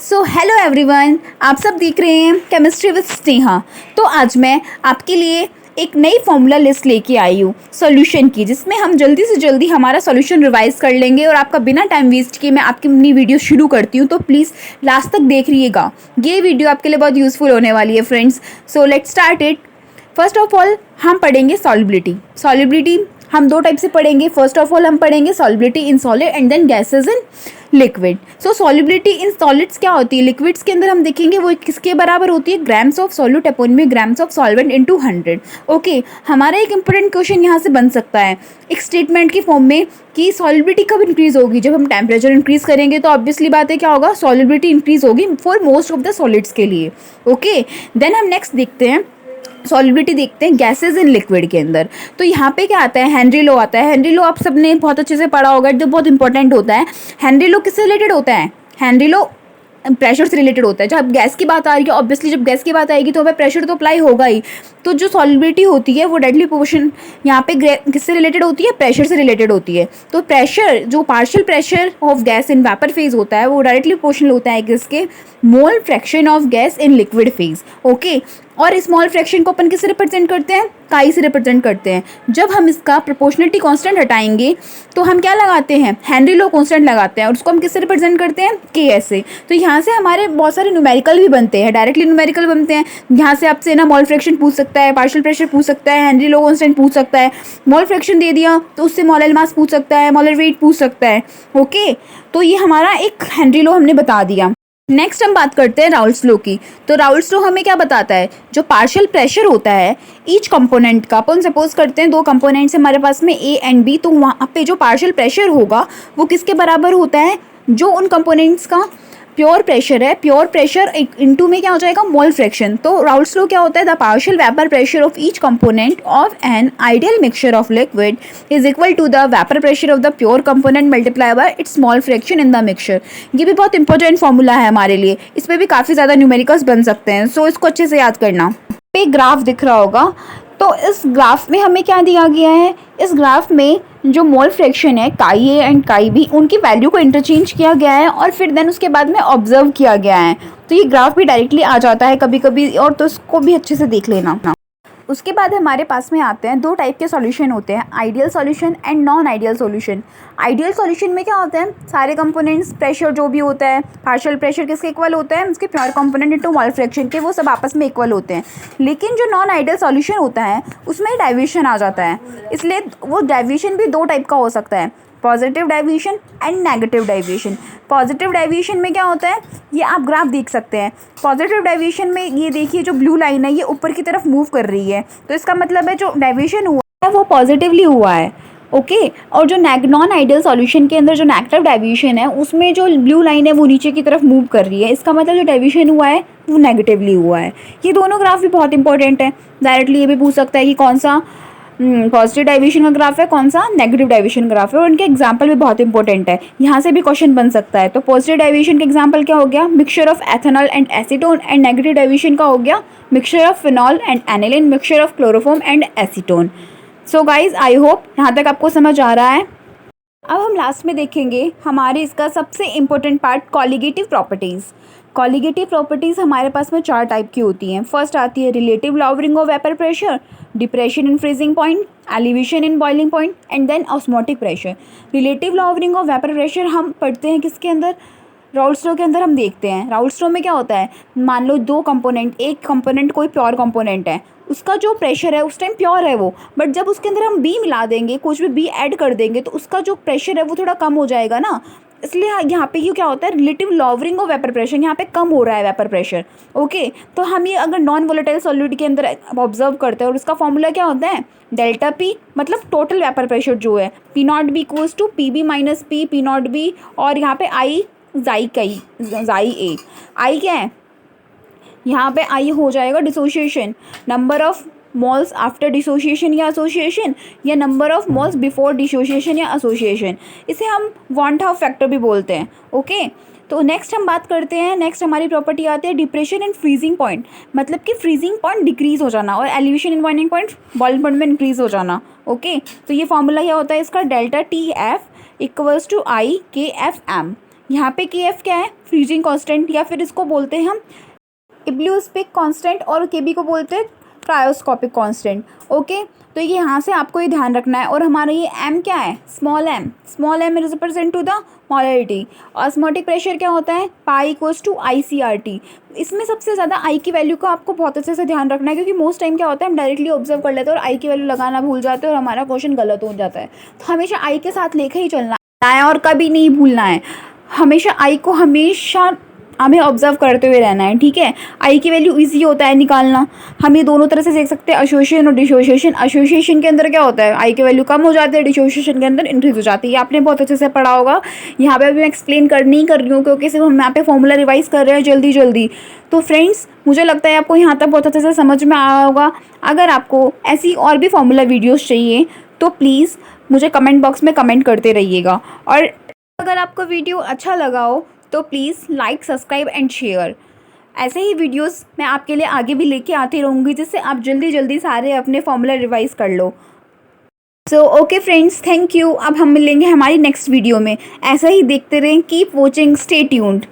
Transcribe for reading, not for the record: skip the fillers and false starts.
So hello everyone, आप सब देख रहे हैं केमिस्ट्री विद स्नेहा। तो आज मैं आपके लिए एक नई फॉर्मूला लिस्ट लेके आई हूँ सॉल्यूशन की, जिसमें हम जल्दी से जल्दी हमारा सॉल्यूशन रिवाइज कर लेंगे। और आपका बिना टाइम वेस्ट किए मैं आपकी अपनी वीडियो शुरू करती हूँ, तो प्लीज़ लास्ट तक देख रहिएगा। ये वीडियो आपके लिए बहुत यूज़फुल होने वाली है friends. So let's start it. First of all हम पढ़ेंगे सॉल्युबिलिटी हम दो टाइप से पढ़ेंगे। फर्स्ट ऑफ ऑल हम पढ़ेंगे solubility in solid and then gases in liquid. So solubility in solids क्या होती है? लिक्विड्स के अंदर हम देखेंगे वो किसके बराबर होती है? ग्राम्स ऑफ सॉल्यूट अपॉन में grams of solvent into 100। Okay, हमारा एक इंपॉर्टेंट क्वेश्चन यहाँ से बन सकता है एक स्टेटमेंट की फॉर्म में कि सॉल्युबिलिटी कब इंक्रीज होगी? जब हम टेम्परेचर इंक्रीज करेंगे तो ऑब्वियसली बात है क्या होगा? सॉल्युबिलिटी इंक्रीज होगी for most of the solids के लिए। ओके, देन हम नेक्स्ट देखते हैं सॉल्युबिलिटी देखते हैं गैसेज इन लिक्विड के अंदर। तो यहाँ पे क्या आता है? हेनरी लॉ आता है। हेनरी लॉ आप सबने बहुत अच्छे से पढ़ा होगा, जो बहुत इंपॉर्टेंट होता है। हेनरी लॉ किससे रिलेटेड होता है? हेनरी लॉ प्रेशर से रिलेटेड होता है। जब गैस की बात आ रही है, ऑब्वियसली जब गैस की बात आएगी तो हमें प्रेशर तो अप्लाई होगा ही। तो जो सॉल्युबिलिटी होती है वो डायरेक्टली प्रोपोर्शन यहाँ पे किससे रिलेटेड होती है? प्रेशर से रिलेटेड होती है। तो प्रेशर, जो partial pressure of gas in vapour phase होता है, वो डायरेक्टली प्रोपोर्शनल होता है किसके? Mole fraction of gas in liquid phase. Okay, और स्मॉल फ्रैक्शन को अपन किससे रिप्रेजेंट करते हैं? काई से रिप्रेजेंट करते हैं। जब हम इसका प्रोपोर्शनलिटी कांस्टेंट हटाएंगे तो हम क्या लगाते हैं? हेनरी लॉ कांस्टेंट लगाते हैं, और उसको हम किससे रिप्रेजेंट करते हैं? के एस से। तो यहाँ से हमारे बहुत सारे न्यूमेरिकल भी बनते हैं, डायरेक्टली न्यूमेरिकल बनते हैं। यहाँ से आपसे ना मोल फ्रैक्शन पूछ सकता है, पार्शियल प्रेशर पूछ सकता है, हेनरी लॉ कांस्टेंट पूछ सकता है। मोल फ्रैक्शन दे दिया तो उससे मोलर मास पूछ सकता है, मोलर वेट पूछ सकता है। ओके, तो ये हमारा एक हेनरी लॉ हमने बता दिया। नेक्स्ट हम बात करते हैं राउल्ट्स लॉ की। तो राउल्ट्स लॉ हमें क्या बताता है? जो पार्शियल प्रेशर होता है ईच कंपोनेंट का, अपन सपोज करते हैं दो कंपोनेंट्स हमारे पास में ए एंड बी, तो वहाँ पे जो पार्शियल प्रेशर होगा वो किसके बराबर होता है? जो उन कंपोनेंट्स का प्योर प्रेशर है, प्योर प्रेशर इनटू में क्या हो जाएगा? Mole fraction. तो राउल्ट्स लॉ क्या होता है? The partial vapour pressure of each component of an ideal mixture of liquid is equal to the vapour pressure of the pure component multiply by its mole fraction in the mixture. ये भी बहुत important formula है हमारे लिए, इस पर भी काफ़ी ज़्यादा न्यूमेरिकल्स बन सकते हैं। सो इसको अच्छे से याद करना। पे ग्राफ दिख रहा होगा, तो इस ग्राफ में हमें क्या दिया गया है? इस ग्राफ में जो मोल फ्रैक्शन है काई ए एंड काई बी, उनकी वैल्यू को इंटरचेंज किया गया है और फिर देन उसके बाद में ऑब्जर्व किया गया है। तो ये ग्राफ भी डायरेक्टली आ जाता है कभी कभी, और तो इसको भी अच्छे से देख लेना। उसके बाद हमारे पास में आते हैं दो टाइप के सॉल्यूशन होते हैं, ideal solution and non ideal solution. Ideal solution में क्या होता है? सारे कंपोनेंट्स प्रेशर जो भी होता है, पार्शियल प्रेशर किसके इक्वल होता है? उसके pure component into mole fraction के, वो सब आपस में इक्वल होते हैं। लेकिन जो नॉन आइडियल सॉल्यूशन होता है उसमें डेविएशन आ जाता है, इसलिए वो डेविएशन भी दो टाइप का हो सकता है, positive deviation and negative deviation. Positive deviation में क्या होता है? ये आप ग्राफ देख सकते हैं। पॉजिटिव डेविएशन में ये देखिए, जो ब्लू लाइन है ये ऊपर की तरफ मूव कर रही है, तो इसका मतलब है जो डेविएशन हुआ है वो पॉजिटिवली हुआ है। ओके, और जो नॉन आइडियल सॉल्यूशन के अंदर जो नेगेटिव डेविएशन है उसमें जो ब्लू लाइन है वो नीचे की तरफ मूव कर रही है, इसका मतलब जो डेविएशन हुआ है वो नेगेटिवली हुआ है। ये दोनों ग्राफ भी बहुत इंपॉर्टेंट है। डायरेक्टली ये भी पूछ सकता है कि कौन सा पॉजिटिव डेविएशन का ग्राफ है, कौन सा नेगेटिव डेविएशन ग्राफ है, और उनके एग्जाम्पल भी बहुत इंपॉर्टेंट है। यहाँ से भी क्वेश्चन बन सकता है। तो पॉजिटिव डेविएशन के एग्जाम्पल क्या हो गया? Mixture of ethanol and acetone, and negative deviation का हो गया mixture of phenol and aniline, mixture of chloroform and acetone. So guys, I hope यहाँ तक आपको समझ आ रहा है। अब हम लास्ट में देखेंगे हमारे इसका सबसे important part, colligative properties. Colligative properties हमारे पास में चार टाइप की होती हैं। फर्स्ट आती है relative lowering of vapour pressure, depression in freezing point, elevation in boiling point, and then osmotic pressure. Relative lowering of vapour pressure हम पढ़ते हैं किसके अंदर? राउल्ट्स लॉ के अंदर हम देखते हैं। राउल्ट्स लॉ में क्या होता है? मान लो दो कंपोनेंट, एक कंपोनेंट कोई प्योर कंपोनेंट है, उसका जो प्रेशर है उस टाइम प्योर है वो, बट जब उसके अंदर हम बी मिला देंगे, कुछ भी बी ऐड कर देंगे, तो उसका जो प्रेशर है वो थोड़ा कम हो जाएगा ना। इसलिए यहाँ पे ये क्या होता है? Relative lowering of vapour pressure, यहाँ पे कम हो रहा है वेपर प्रेशर। ओके, तो हम ये अगर नॉन वोलेटाइल सॉल्यूट के अंदर ऑब्जर्व करते हैं, और इसका फॉर्मूला क्या होता है? डेल्टा पी, मतलब टोटल वेपर प्रेशर जो है, P naught B equals to P B minus P naught B, और यहाँ पे आई जाई ए। आई क्या है? यहाँ पे आई हो जाएगा dissociation, number of moles after dissociation या एसोसिएशन, या number of moles before dissociation या एसोसिएशन। इसे हम वॉन्ट हाफ फैक्टर भी बोलते हैं। ओके, तो नेक्स्ट हम बात करते हैं, नेक्स्ट हमारी प्रॉपर्टी आती है डिप्रेशन इन फ्रीजिंग पॉइंट, मतलब कि फ्रीजिंग पॉइंट डिक्रीज हो जाना, और एलिवेशन इन बॉइलिंग पॉइंट में इंक्रीज हो जाना। ओके, तो ये फॉर्मूला क्या होता है इसका? Delta T F equals to I K F M. यहाँ पे के एफ क्या है, फ्रीजिंग कांस्टेंट, या फिर इसको बोलते हैं हम इब्लियोस्पिक कांस्टेंट, और के बी को बोलते हैं क्रायोस्कोपिक कांस्टेंट। ओके, तो ये यहाँ से आपको ये ध्यान रखना है। और हमारा ये एम क्या है, small M is represent to the molarity. Osmotic pressure क्या होता है, पाई इक्वल्स टू ICRT। इसमें सबसे ज़्यादा आई की वैल्यू का आपको बहुत अच्छे से ध्यान रखना है, क्योंकि मोस्ट टाइम क्या होता है हम डायरेक्टली ऑब्जर्व कर लेते हैं और आई की वैल्यू लगाना भूल जाते हैं और हमारा क्वेश्चन गलत हो जाता है। तो हमेशा आई के साथ लेकर ही चलना है और कभी नहीं भूलना है। हमेशा आई को हमेशा हमें ऑब्जर्व करते हुए रहना है, ठीक है। आई की वैल्यू इजी होता है निकालना। हम ये दोनों तरह से देख सकते हैं, एसोसिएशन और डिसोसिएशन। एसोसिएशन के अंदर क्या होता है, आई की वैल्यू कम हो जाती है, डिसोसिएशन के अंदर इंक्रीज हो जाती है। ये आपने बहुत अच्छे से पढ़ा होगा। यहाँ पे अभी मैं एक्सप्लेन नहीं कर रही हूँ, क्योंकि सिर्फ हम यहाँ पे फॉर्मूला रिवाइज कर रहे हैं जल्दी जल्दी। तो फ्रेंड्स, मुझे लगता है आपको यहाँ तक बहुत अच्छे से समझ में आया होगा। अगर आपको ऐसी और भी फॉर्मूला वीडियोज़ चाहिए तो प्लीज़ मुझे कमेंट बॉक्स में कमेंट करते रहिएगा। और अगर आपको वीडियो अच्छा लगा हो तो please like, subscribe and share. ऐसे ही वीडियोस मैं आपके लिए आगे भी लेके आती रहूँगी, जिससे आप जल्दी जल्दी सारे अपने फॉर्मूला रिवाइज कर लो। So okay friends, thank you. अब हम मिलेंगे हमारी नेक्स्ट वीडियो में। ऐसा ही देखते रहें, कीप वॉचिंग, स्टे ट्यून्ड।